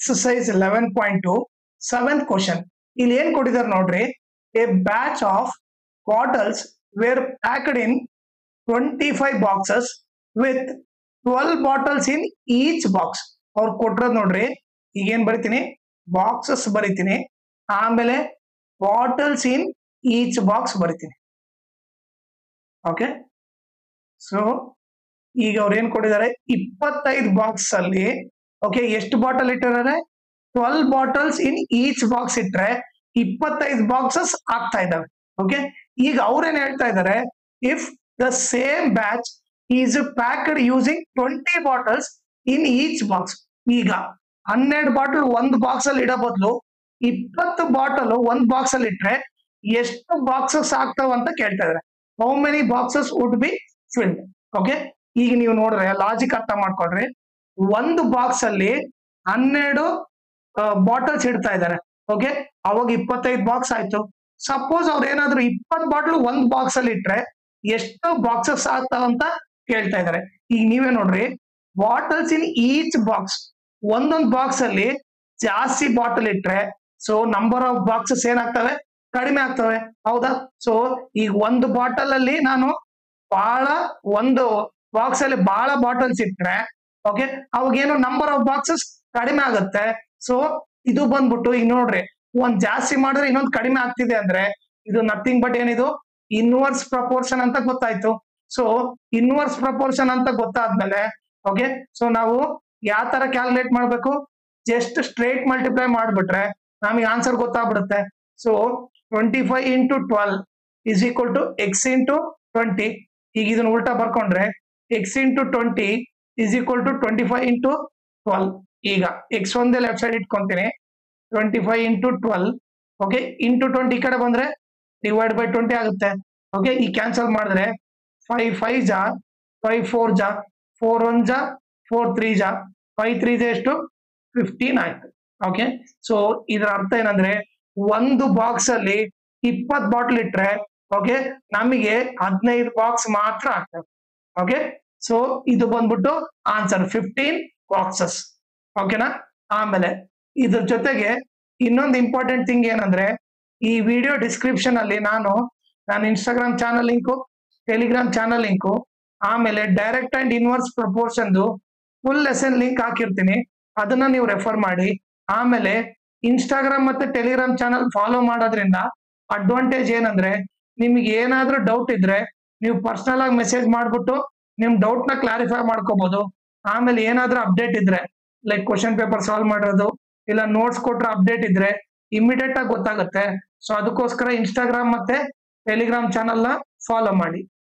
exercise 11.2 7th question. ಇಲ್ಲಿ ಏನ್ ಕೊಟ್ಟಿದ್ದಾರೆ ನೋಡ್ರಿ, a batch of bottles were packed in 25 boxes with 12 bottles in each box. ಅವ್ರು ಕೊಟ್ಟಿರೋದು ನೋಡ್ರಿ, ಈಗ ಏನ್ ಬರಿತೀನಿ, ಬಾಕ್ಸಸ್ ಬರಿತೀನಿ, ಆಮೇಲೆ ಬಾಟಲ್ಸ್ ಇನ್ ಈಚ್ ಬಾಕ್ಸ್ ಬರಿತೀನಿ. ಓಕೆ, ಸೊ ಈಗ ಅವ್ರು ಏನ್ ಕೊಟ್ಟಿದ್ದಾರೆ, 25 ಬಾಕ್ಸ್ ಅಲ್ಲಿ ಓಕೆ ಎಷ್ಟು ಬಾಟಲ್ ಇಟ್ಟಿದ್ದಾರೆ, 12 ಬಾಟಲ್ಸ್ ಇನ್ ಈಚ್ ಬಾಕ್ಸ್ ಇಟ್ರೆ 25 ಬಾಕ್ಸಸ್ ಆಗ್ತಾ ಇದಾವೆ. ಓಕೆ, ಈಗ ಅವ್ರೇನ್ ಹೇಳ್ತಾ ಇದ್ದಾರೆ, if the same batch is packed using 20 bottles in each box. ಈಗ 12 ಬಾಟಲ್ ಒಂದು ಬಾಕ್ಸ್ ಅಲ್ಲಿ ಇಡೋ ಬದಲು 20 ಬಾಟಲ್ ಒಂದ್ ಬಾಕ್ಸ್ ಅಲ್ಲಿ ಇಟ್ರೆ ಎಷ್ಟು ಬಾಕ್ಸಸ್ ಆಗ್ತಾವ ಅಂತ ಕೇಳ್ತಾ ಇದಾರೆ. How many boxes would be filled. Okay, ಈಗ ನೀವು ನೋಡ್ರೆ ಲಾಜಿಕ್ ಅರ್ಥ ಮಾಡ್ಕೊಡ್ರಿ, ಒಂದು ಬಾಕ್ಸ್ ಅಲ್ಲಿ 12 ಬಾಟಲ್ಸ್ ಇಡ್ತಾ ಇದ್ದಾರೆ. ಓಕೆ, ಅವಾಗ 25 ಬಾಕ್ಸ್ ಆಯ್ತು. ಸಪೋಸ್ ಅವ್ರು ಏನಾದ್ರು 20 ಬಾಟಲ್ ಒಂದ್ ಬಾಕ್ಸ್ ಅಲ್ಲಿ ಇಟ್ರೆ ಎಷ್ಟು ಬಾಕ್ಸಸ್ ಆಗ್ತಾವಂತ ಕೇಳ್ತಾ ಇದಾರೆ. ಈಗ ನೀವೇ ನೋಡ್ರಿ, ಬಾಟಲ್ಸ್ ಇನ್ ಈಚ್ ಬಾಕ್ಸ್, ಒಂದೊಂದ್ ಬಾಕ್ಸ್ ಅಲ್ಲಿ ಜಾಸ್ತಿ ಬಾಟಲ್ ಇಟ್ರೆ ಸೊ ನಂಬರ್ ಆಫ್ ಬಾಕ್ಸಸ್ ಏನಾಗ್ತವೆ, ಕಡಿಮೆ ಆಗ್ತವೆ, ಹೌದಾ? ಸೊ ಈಗ ಒಂದು ಬಾಟಲ್ ಅಲ್ಲಿ ನಾನು ಒಂದು ಬಾಕ್ಸ್ ಅಲ್ಲಿ ಬಹಳ ಬಾಟಲ್ಸ್ ಇಟ್ರೆ ಓಕೆ ಅವಾಗ ಏನು ನಂಬರ್ ಆಫ್ ಬಾಕ್ಸಸ್ ಕಡಿಮೆ ಆಗುತ್ತೆ. ಸೊ ಇದು ಬಂದ್ಬಿಟ್ಟು ಈಗ ನೋಡ್ರಿ, ಒಂದ್ ಜಾಸ್ತಿ ಮಾಡಿದ್ರೆ ಇನ್ನೊಂದು ಕಡಿಮೆ ಆಗ್ತಿದೆ ಅಂದ್ರೆ ಇದು ನಥಿಂಗ್ ಬಟ್ ಏನಿದು ಇನ್ವರ್ಸ್ ಪ್ರಪೋರ್ಷನ್ ಅಂತ ಗೊತ್ತಾಯ್ತು. ಸೊ ಇನ್ವರ್ಸ್ ಪ್ರಪೋರ್ಷನ್ ಅಂತ ಗೊತ್ತಾದ್ಮೇಲೆ ಓಕೆ, ಸೊ ನಾವು ಯಾವ ತರ ಕ್ಯಾಲ್ಕುಲೇಟ್ ಮಾಡ್ಬೇಕು, ಜಸ್ಟ್ ಸ್ಟ್ರೇಟ್ ಮಲ್ಟಿಪ್ಲೈ ಮಾಡ್ಬಿಟ್ರೆ ನಮಗೆ ಆನ್ಸರ್ ಗೊತ್ತಾಗ್ಬಿಡುತ್ತೆ. So 25 into 12 is equal to x into 20. ಈಗ ಇದನ್ನ ಉಲ್ಟಾ ಬರ್ಕೊಂಡ್ರೆ x into 20 is equal to 25 into 12. ಈಗ ಎಕ್ಸ್ ಒಂದೇ ಲೆಫ್ಟ್ ಸೈಡ್ ಇಟ್ಕೊಂತೀನಿ, 25 ಇಂಟು 12 ಓಕೆ ಇಂಟು 20 ಈ ಕಡೆ ಬಂದ್ರೆ ಡಿವೈಡ್ ಬೈ 20 ಆಗುತ್ತೆ. ಓಕೆ, ಈ ಕ್ಯಾನ್ಸಲ್ ಮಾಡಿದ್ರೆ 5 5 ಜಾ 5 4 ಜಾ 4 1 ಜಾ 4 3 ಜಾ 5 3 ಜಾ ಎಷ್ಟು 15 ಆಯ್ತು. ಓಕೆ, ಸೊ ಇದರ ಅರ್ಥ ಏನಂದ್ರೆ ಒಂದು ಬಾಕ್ಸ್ ಅಲ್ಲಿ 20 ಬಾಟಲ್ ಇಟ್ರೆ ಓಕೆ ನಮಗೆ 15 ಬಾಕ್ಸ್ ಮಾತ್ರ ಆಗ್ತವೆ. ಓಕೆ, ಸೊ ಇದು ಬಂದ್ಬಿಟ್ಟು ಆನ್ಸರ್ 15 ಬಾಕ್ಸಸ್. ಓಕೆನಾ? ಆಮೇಲೆ ಇದ್ರ ಜೊತೆಗೆ ಇನ್ನೊಂದು ಇಂಪಾರ್ಟೆಂಟ್ ಥಿಂಗ್ ಏನಂದ್ರೆ, ಈ ವಿಡಿಯೋ ಡಿಸ್ಕ್ರಿಪ್ಷನ್ ಅಲ್ಲಿ ನಾನು Instagram channel link, Telegram channel link, ಆಮೇಲೆ direct and inverse proportion full lesson link ಹಾಕಿರ್ತೀನಿ, ಅದನ್ನ ನೀವು ರೆಫರ್ ಮಾಡಿ. ಆಮೇಲೆ ಇನ್ಸ್ಟಾಗ್ರಾಮ್ ಮತ್ತೆ ಟೆಲಿಗ್ರಾಮ್ ಚಾನಲ್ ಫಾಲೋ ಮಾಡೋದ್ರಿಂದ ಅಡ್ವಾಂಟೇಜ್ ಏನಂದ್ರೆ, ನಿಮ್ಗೆ ಏನಾದ್ರೂ ಡೌಟ್ ಇದ್ರೆ ನೀವು ಪರ್ಸನಲ್ ಆಗಿ ಮೆಸೇಜ್ ಮಾಡ್ಬಿಟ್ಟು ನಿಮ್ ಡೌಟ್ ನ ಕ್ಲಾರಿಫೈ ಮಾಡ್ಕೋಬಹುದು. ಆಮೇಲೆ ಏನಾದ್ರೂ ಅಪ್ಡೇಟ್ ಇದ್ರೆ ಲೈಕ್ ಕ್ವಶನ್ ಪೇಪರ್ ಸಾಲ್ವ್ ಮಾಡೋದು ಇಲ್ಲ ನೋಟ್ಸ್ ಕೊಟ್ರೆ ಅಪ್ಡೇಟ್ ಇದ್ರೆ ಇಮಿಡಿಯೇಟ್ ಆಗಿ ಗೊತ್ತಾಗುತ್ತೆ. ಸೊ ಅದಕ್ಕೋಸ್ಕರ ಇನ್ಸ್ಟಾಗ್ರಾಮ್ ಮತ್ತೆ ಟೆಲಿಗ್ರಾಮ್ ಚಾನಲ್ ನ ಫಾಲೋ ಮಾಡಿ.